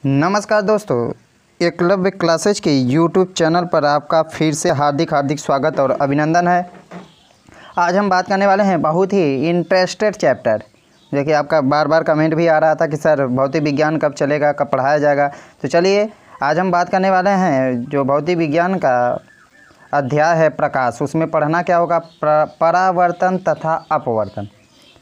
नमस्कार दोस्तों, एकलव्य क्लासेज के यूट्यूब चैनल पर आपका फिर से हार्दिक स्वागत और अभिनंदन है। आज हम बात करने वाले हैं बहुत ही इंटरेस्टेड चैप्टर। देखिए, आपका बार बार कमेंट भी आ रहा था कि सर भौतिक विज्ञान कब चलेगा, कब पढ़ाया जाएगा। तो चलिए आज हम बात करने वाले हैं जो भौतिक विज्ञान का अध्याय है प्रकाश, उसमें पढ़ना क्या होगा, परावर्तन तथा अपवर्तन।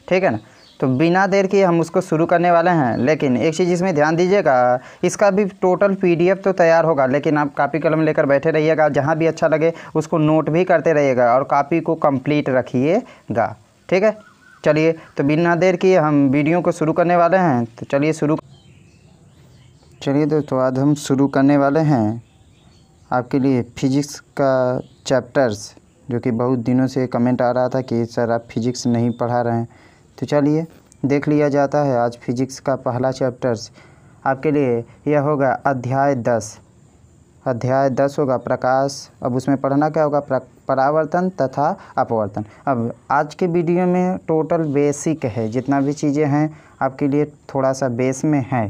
ठीक है ना। तो बिना देर किए हम उसको शुरू करने वाले हैं। लेकिन एक चीज़ इसमें ध्यान दीजिएगा, इसका भी टोटल पीडीएफ तो तैयार होगा, लेकिन आप कापी कलम लेकर बैठे रहिएगा। जहाँ भी अच्छा लगे उसको नोट भी करते रहिएगा और कापी को कंप्लीट रखिएगा। ठीक है। चलिए, तो बिना देर किए हम वीडियो को शुरू करने वाले हैं। तो चलिए दोस्तों, आज हम शुरू करने वाले हैं आपके लिए फिजिक्स का चैप्टर्स, जो कि बहुत दिनों से कमेंट आ रहा था कि सर आप फिजिक्स नहीं पढ़ा रहे हैं। तो चलिए देख लिया जाता है। आज फिजिक्स का पहला चैप्टर्स आपके लिए यह होगा अध्याय 10। अध्याय 10 होगा प्रकाश। अब उसमें पढ़ना क्या होगा, परावर्तन तथा अपवर्तन। अब आज के वीडियो में टोटल बेसिक है, जितना भी चीज़ें हैं आपके लिए थोड़ा सा बेस में है।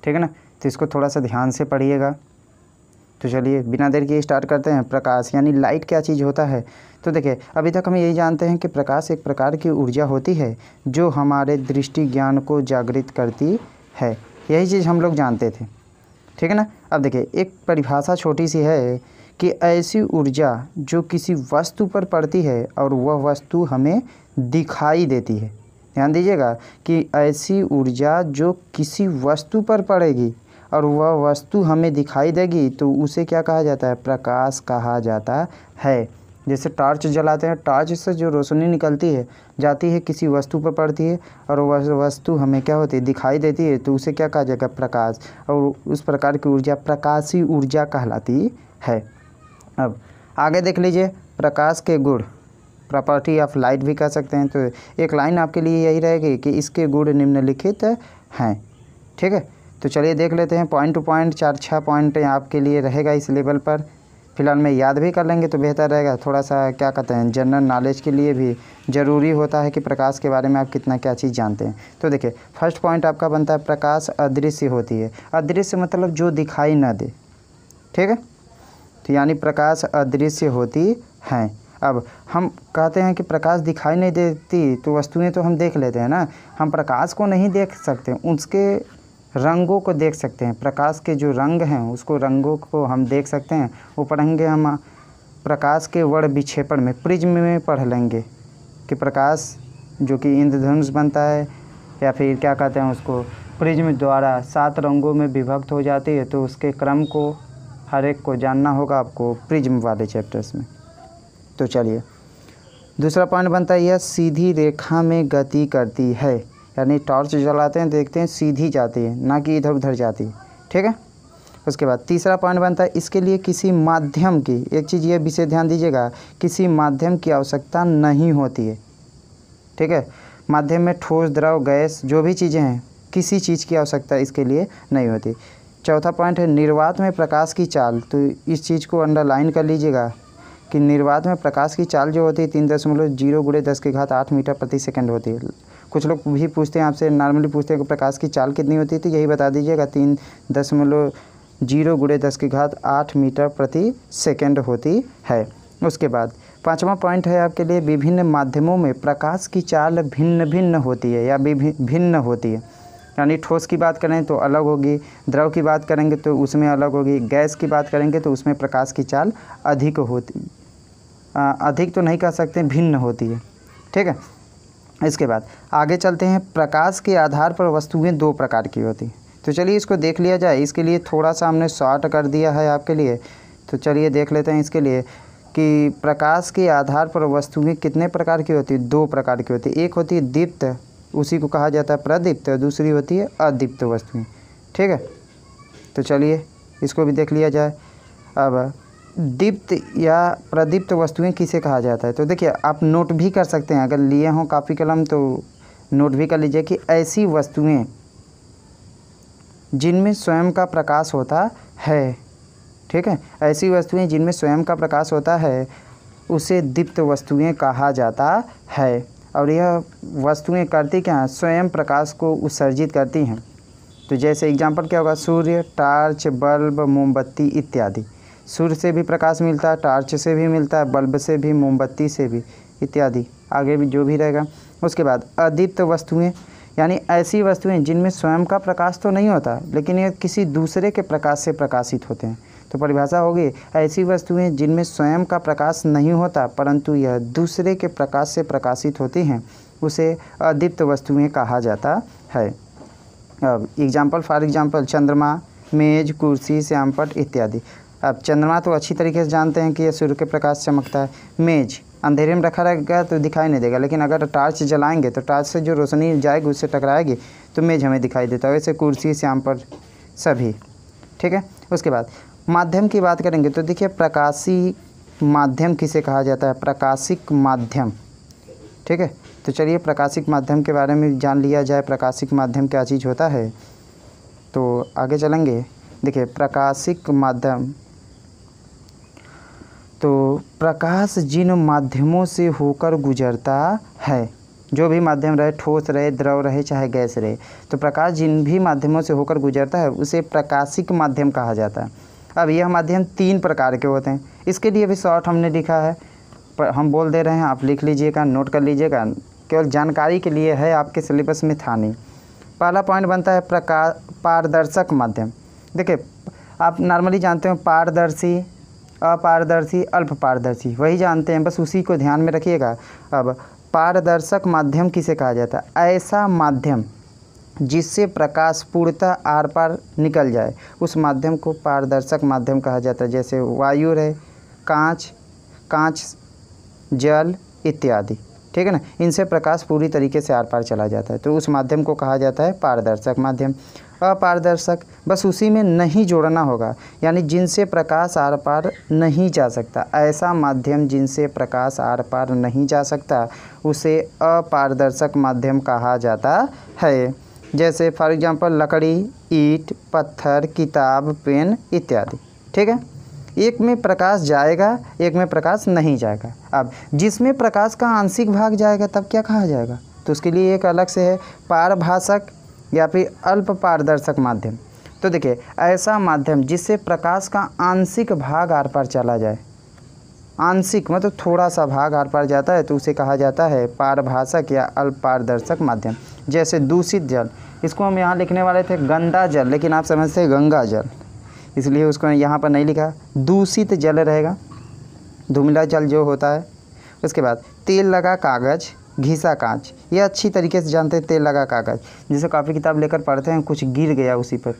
ठीक है ना। तो इसको थोड़ा सा ध्यान से पढ़िएगा। तो चलिए बिना देर किए स्टार्ट करते हैं। प्रकाश यानी लाइट क्या चीज़ होता है। तो देखिए, अभी तक हम यही जानते हैं कि प्रकाश एक प्रकार की ऊर्जा होती है जो हमारे दृष्टि ज्ञान को जागृत करती है। यही चीज़ हम लोग जानते थे। ठीक है ना। अब देखिए, एक परिभाषा छोटी सी है कि ऐसी ऊर्जा जो किसी वस्तु पर पड़ती है और वह वस्तु हमें दिखाई देती है। ध्यान दीजिएगा कि ऐसी ऊर्जा जो किसी वस्तु पर पड़ेगी और वह वस्तु हमें दिखाई देगी, तो उसे क्या कहा जाता है, प्रकाश कहा जाता है। जैसे टॉर्च जलाते हैं, टॉर्च से जो रोशनी निकलती है जाती है किसी वस्तु पर पड़ती है और वह वस्तु हमें क्या होती है, दिखाई देती है, तो उसे क्या कहा जाएगा, प्रकाश। और उस प्रकार की ऊर्जा प्रकाशी ऊर्जा कहलाती है। अब आगे देख लीजिए, प्रकाश के गुण, प्रॉपर्टी ऑफ लाइट भी कह सकते हैं। तो एक लाइन आपके लिए यही रहेगी कि इसके गुण निम्नलिखित हैं। ठीक है। तो चलिए देख लेते हैं पॉइंट टू पॉइंट। 4-6 पॉइंट आपके लिए रहेगा इस लेवल पर। फिलहाल में याद भी कर लेंगे तो बेहतर रहेगा। थोड़ा सा क्या कहते हैं, जनरल नॉलेज के लिए भी ज़रूरी होता है कि प्रकाश के बारे में आप कितना क्या चीज़ जानते हैं। तो देखिए, फर्स्ट पॉइंट आपका बनता है प्रकाश अदृश्य होती है। अदृश्य मतलब जो दिखाई न दे। ठीक है। तो यानी प्रकाश अदृश्य होती हैं। अब हम कहते हैं कि प्रकाश दिखाई नहीं देती, तो वस्तुएं तो हम देख लेते हैं ना। हम प्रकाश को नहीं देख सकते, उसके रंगों को देख सकते हैं। प्रकाश के जो रंग हैं उसको, रंगों को हम देख सकते हैं। वो पढ़ेंगे हम प्रकाश के वर्ण विक्षेपण में, प्रिज्म में पढ़ लेंगे कि प्रकाश जो कि इंद्रधनुष बनता है, या फिर क्या कहते हैं उसको, प्रिज्म द्वारा 7 रंगों में विभक्त हो जाती है। तो उसके क्रम को हर एक को जानना होगा आपको प्रिज्म वाले चैप्टर्स में। तो चलिए, दूसरा पॉइंट बनता है यह सीधी रेखा में गति करती है। यानी टॉर्च जलाते हैं, देखते हैं सीधी जाती है, ना कि इधर उधर जाती है। ठीक है। उसके बाद तीसरा पॉइंट बनता है इसके लिए किसी माध्यम की, एक चीज़ ये विशेष ध्यान दीजिएगा, किसी माध्यम की आवश्यकता नहीं होती है। ठीक है। माध्यम में ठोस, द्रव, गैस जो भी चीज़ें हैं, किसी चीज़ की आवश्यकता इसके लिए नहीं होती। चौथा पॉइंट है निर्वात में प्रकाश की चाल। तो इस चीज़ को अंडरलाइन कर लीजिएगा कि निर्वात में प्रकाश की चाल जो होती है 3.0 × 10⁸ मीटर प्रति सेकंड होती है। कुछ लोग भी पूछते हैं आपसे, नॉर्मली पूछते हैं कि प्रकाश की चाल कितनी होती है, तो यही बता दीजिएगा 3.0 × 10⁸ मीटर प्रति सेकंड होती है। उसके बाद पांचवा पॉइंट है आपके लिए, विभिन्न माध्यमों में प्रकाश की चाल भिन्न भिन्न होती है या भिन्न होती है। यानी ठोस की बात करें तो अलग होगी, द्रव की बात करेंगे तो उसमें अलग होगी, गैस की बात करेंगे तो उसमें प्रकाश की चाल अधिक होती, अधिक तो नहीं कह सकते, भिन्न होती है। ठीक है। इसके बाद आगे चलते हैं, प्रकाश के आधार पर वस्तुएं 2 प्रकार की होती हैं। तो चलिए इसको देख लिया जाए। इसके लिए थोड़ा सा हमने शॉर्ट कर दिया है आपके लिए। तो चलिए देख लेते हैं इसके लिए कि प्रकाश के आधार पर वस्तुएं कितने प्रकार की होती है, 2 प्रकार की होती है। एक होती है दीप्त, उसी को कहा जाता है प्रदीप्त, और दूसरी होती है अदीप्त वस्तुएं। ठीक है। तो चलिए इसको भी देख लिया जाए। अब दीप्त या प्रदीप्त वस्तुएं किसे कहा जाता है, तो देखिए आप नोट भी कर सकते हैं, अगर लिए हों कापी कलम तो नोट भी कर लीजिए कि ऐसी वस्तुएं जिनमें स्वयं का प्रकाश होता है। ठीक है। ऐसी वस्तुएं जिनमें स्वयं का प्रकाश होता है उसे दीप्त वस्तुएं कहा जाता है। और यह वस्तुएं करती क्या हैं, स्वयं प्रकाश को उत्सर्जित करती हैं। तो जैसे एग्जाम्पल क्या होगा, सूर्य, टार्च, बल्ब, मोमबत्ती इत्यादि। सूर्य से भी प्रकाश मिलता है, टार्च से भी मिलता है, बल्ब से भी, मोमबत्ती से भी इत्यादि, आगे भी जो भी रहेगा। उसके बाद अदीप्त वस्तुएं, यानी ऐसी वस्तुएं जिनमें स्वयं का प्रकाश तो नहीं होता लेकिन ये किसी दूसरे के प्रकाश से प्रकाशित होते हैं। तो परिभाषा होगी, ऐसी वस्तुएं जिनमें स्वयं का प्रकाश नहीं होता परंतु यह दूसरे के प्रकाश से प्रकाशित होती हैं, उसे अदीप्त वस्तुएं कहा जाता है। अब एग्जाम्पल फॉर एग्जाम्पल चंद्रमा, मेज, कुर्सी, श्यामपट इत्यादि। अब चंद्रमा तो अच्छी तरीके से जानते हैं कि यह सूर्य के प्रकाश चमकता है। मेज अंधेरे में रखा रहेगा तो दिखाई नहीं देगा, लेकिन अगर टॉर्च जलाएंगे तो टॉर्च से जो रोशनी जाएगी उससे टकराएगी तो मेज हमें दिखाई देता है। वैसे कुर्सी, श्यामपट सभी, ठीक है। उसके बाद माध्यम की बात करेंगे तो देखिए प्रकाशी माध्यम किसे कहा जाता है, प्रकाशिक माध्यम, ठीक है। तो चलिए प्रकाशिक माध्यम के बारे में जान लिया जाए, प्रकाशिक माध्यम क्या चीज़ होता है। तो आगे चलेंगे, देखिए प्रकाशिक माध्यम, तो प्रकाश जिन माध्यमों से होकर गुजरता है, जो भी माध्यम रहे, ठोस रहे, द्रव रहे, चाहे गैस रहे, तो प्रकाश जिन भी माध्यमों से होकर गुजरता है उसे प्रकाशिक माध्यम कहा जाता है। अब यह माध्यम 3 प्रकार के होते हैं। इसके लिए भी शॉर्ट हमने लिखा है, पर हम बोल दे रहे हैं, आप लिख लीजिएगा, नोट कर लीजिएगा, केवल जानकारी के लिए है, आपके सिलेबस में था नहीं। पहला पॉइंट बनता है पारदर्शक माध्यम। देखिए आप नॉर्मली जानते हो पारदर्शी, अपारदर्शी, अल्प पारदर्शी, वही जानते हैं, बस उसी को ध्यान में रखिएगा। अब पारदर्शक माध्यम किसे कहा जाता है, ऐसा माध्यम जिससे प्रकाश पूर्णतः आर पार निकल जाए, उस माध्यम को पारदर्शक माध्यम कहा जाता है। जैसे वायु रहे, कांच, जल इत्यादि, ठीक है ना, इनसे प्रकाश पूरी तरीके से आर पार चला जाता है, तो उस माध्यम को कहा जाता है पारदर्शक माध्यम। अपारदर्शक, बस उसी में नहीं जोड़ना होगा, यानी जिनसे प्रकाश आर पार नहीं जा सकता, ऐसा माध्यम जिनसे प्रकाश आर पार नहीं जा सकता उसे अपारदर्शक माध्यम कहा जाता है। जैसे फॉर एग्जांपल लकड़ी, ईंट, पत्थर, किताब, पेन इत्यादि, ठीक है। एक में प्रकाश जाएगा, एक में प्रकाश नहीं जाएगा। अब जिसमें प्रकाश का आंशिक भाग जाएगा तब क्या कहा जाएगा, तो उसके लिए एक अलग से है पारभासक या फिर अल्प पारदर्शक माध्यम। तो देखिए ऐसा माध्यम जिससे प्रकाश का आंशिक भाग आर पार चला जाए, आंशिक मतलब थोड़ा सा भाग आर पार जाता है, तो उसे कहा जाता है पारभासक या अल्प पारदर्शक माध्यम। जैसे दूषित जल, इसको हम यहाँ लिखने वाले थे गंदा जल, लेकिन आप समझते हैं गंगा जल, इसलिए उसको यहाँ पर नहीं लिखा, दूषित जल रहेगा, धुमिला जल जो होता है। उसके बाद तेल लगा कागज़, घिसा कांच, ये अच्छी तरीके से जानते हैं तेल लगा कागज़, जैसे काफ़ी किताब लेकर पढ़ते हैं, कुछ गिर गया उसी पर,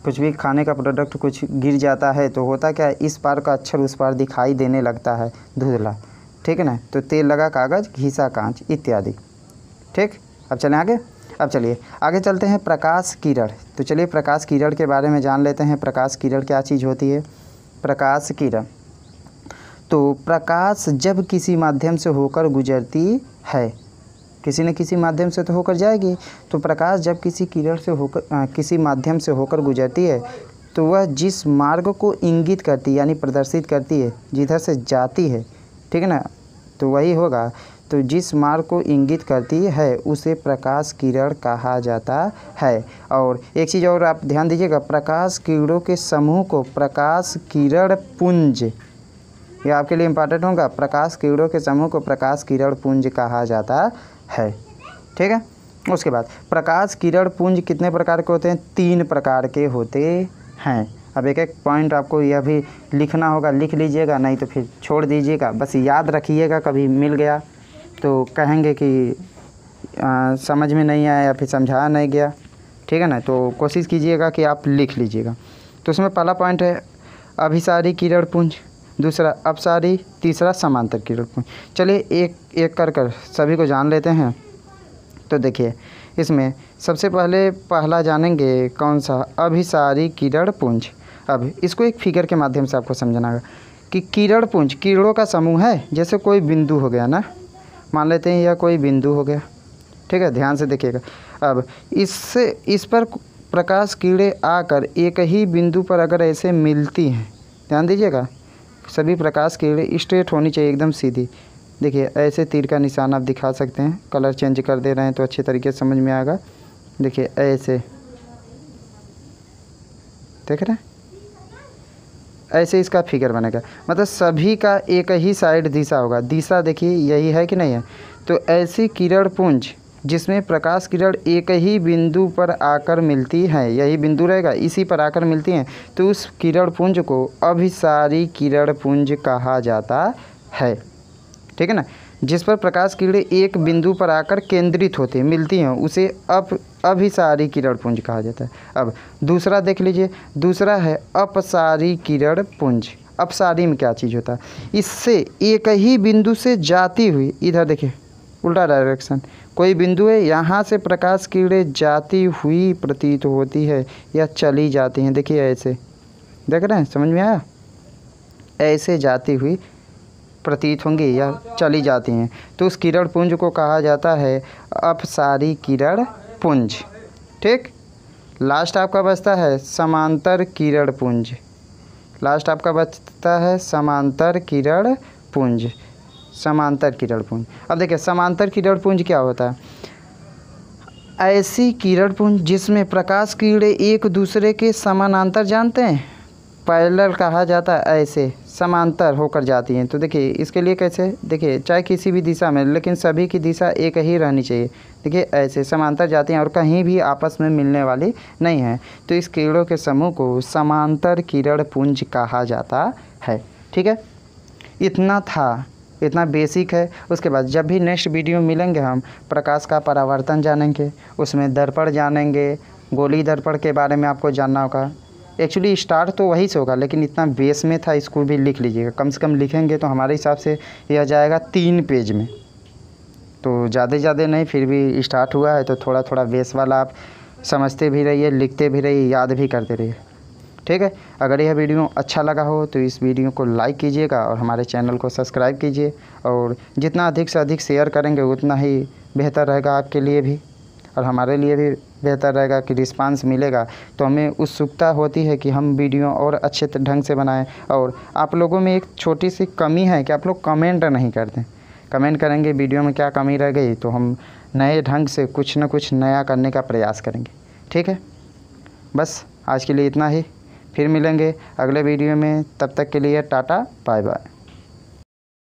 कुछ भी खाने का प्रोडक्ट कुछ गिर जाता है तो होता क्या है, इस पार का अक्षर उस पार दिखाई देने लगता है, धुंधला, ठीक है ना। तो तेल लगा कागज़, घिसा कांच इत्यादि, ठीक। अब चलें आगे। अब चलिए आगे चलते हैं प्रकाश किरण। तो चलिए प्रकाश किरण के बारे में जान लेते हैं। प्रकाश किरण क्या चीज़ होती है, प्रकाश किरण, तो प्रकाश जब किसी माध्यम से होकर गुजरती है, किसी न किसी माध्यम से तो होकर जाएगी, तो प्रकाश जब किसी किरण से होकर किसी माध्यम से होकर गुजरती है तो वह जिस मार्ग को इंगित करती है यानी प्रदर्शित करती है, जिधर से जाती है, ठीक है ना, तो वही होगा। तो जिस मार्ग को इंगित करती है उसे प्रकाश किरण कहा जाता है। और एक चीज़ और आप ध्यान दीजिएगा, प्रकाश किरणों के समूह को प्रकाश किरण पुंज, ये आपके लिए इम्पॉर्टेंट होगा, प्रकाश किरणों के समूह को प्रकाश किरण पुंज कहा जाता है, ठीक है। उसके बाद प्रकाश किरण पुंज कितने प्रकार के होते हैं, 3 प्रकार के होते हैं। अब एक एक पॉइंट आपको यह भी लिखना होगा, लिख लीजिएगा, नहीं तो फिर छोड़ दीजिएगा, बस याद रखिएगा, कभी मिल गया तो कहेंगे कि समझ में नहीं आया या फिर समझाया नहीं गया, ठीक है ना, तो कोशिश कीजिएगा कि आप लिख लीजिएगा। तो उसमें पहला पॉइंट है अभिसारी किरण पुंज, दूसरा अपसारी, तीसरा समांतर किरण पुंज। चलिए एक एक कर सभी को जान लेते हैं। तो देखिए इसमें सबसे पहले पहला जानेंगे कौन सा, अभिसारी किरण पुंज। अब इसको एक फिगर के माध्यम से आपको समझना होगा कि किरण पुंज किरणों का समूह है, जैसे कोई बिंदु हो गया ना, मान लेते हैं यह कोई बिंदु हो गया, ठीक है, ध्यान से देखिएगा। अब इस पर प्रकाश किरणें आकर एक ही बिंदु पर अगर ऐसे मिलती हैं, ध्यान दीजिएगा, सभी प्रकाश किरणें स्ट्रेट होनी चाहिए, एकदम सीधी। देखिए ऐसे तीर का निशान आप दिखा सकते हैं, कलर चेंज कर दे रहे हैं तो अच्छे तरीके से समझ में आएगा। देखिए ऐसे देख रहे हैं, ऐसे इसका फिगर बनेगा, मतलब सभी का एक ही साइड दिशा होगा। दिशा देखिए यही है कि नहीं है। तो ऐसी किरण पुंज जिसमें प्रकाश किरण एक ही बिंदु पर आकर मिलती हैं, यही बिंदु रहेगा, इसी पर आकर मिलती हैं, तो उस किरण पुंज को अभिसारी किरण पुंज कहा जाता है। ठीक है ना। जिस पर प्रकाश किरणें एक बिंदु पर आकर केंद्रित होती हैं, मिलती हैं, उसे अभिसारी किरण पुंज कहा जाता है। अब दूसरा देख लीजिए, दूसरा है अपसारी किरण पुंज। अपसारी में क्या चीज़ होता है, इससे एक ही बिंदु से जाती हुई, इधर देखिए उल्टा डायरेक्शन, कोई बिंदु है, यहाँ से प्रकाश किरणें जाती हुई प्रतीत होती है या चली जाती हैं। देखिए ऐसे, देख रहे हैं, समझ में आया, ऐसे जाती हुई प्रतीत होंगी या चली जाती हैं, तो उस किरण पुंज को कहा जाता है अपसारी किरण पुंज। ठीक। लास्ट आपका बचता है समांतर किरण पुंज। लास्ट आपका बचता है समांतर किरण पुंज। समांतर किरण पुंज। अब देखिए समांतर किरण पुंज क्या होता है, ऐसी किरण पुंज जिसमें प्रकाश किरणें एक दूसरे के समानांतर, जानते हैं, पैरेलल कहा जाता है, ऐसे समांतर होकर जाती हैं। तो देखिए इसके लिए कैसे, देखिए चाहे किसी भी दिशा में, लेकिन सभी की दिशा एक ही रहनी चाहिए। देखिए ऐसे समांतर जाती हैं और कहीं भी आपस में मिलने वाली नहीं है, तो इस किरणों के समूह को समांतर किरण पुंज कहा जाता है। ठीक है, इतना था, इतना बेसिक है। उसके बाद जब भी नेक्स्ट वीडियो मिलेंगे हम प्रकाश का परावर्तन जानेंगे, उसमें दर्पण जानेंगे, गोली दर्पण के बारे में आपको जानना होगा। एक्चुअली स्टार्ट तो वही से होगा, लेकिन इतना बेस में था, इसको भी लिख लीजिएगा, कम से कम लिखेंगे तो हमारे हिसाब से यह जाएगा 3 पेज में, तो ज़्यादा नहीं, फिर भी स्टार्ट हुआ है तो थोड़ा थोड़ा बेस वाला आप समझते भी रहिए, लिखते भी रहिए, याद भी करते रहिए। ठीक है। अगर यह वीडियो अच्छा लगा हो तो इस वीडियो को लाइक कीजिएगा और हमारे चैनल को सब्सक्राइब कीजिए, और जितना अधिक से अधिक शेयर करेंगे उतना ही बेहतर रहेगा आपके लिए भी और हमारे लिए भी बेहतर रहेगा कि रिस्पांस मिलेगा। तो हमें उत्सुकता होती है कि हम वीडियो और अच्छे ढंग से बनाएं। और आप लोगों में एक छोटी सी कमी है कि आप लोग कमेंट नहीं करते। कमेंट करेंगे वीडियो में क्या कमी रह गई, तो हम नए ढंग से कुछ न कुछ नया करने का प्रयास करेंगे। ठीक है, बस आज के लिए इतना ही, फिर मिलेंगे अगले वीडियो में, तब तक के लिए टाटा बाय बाय।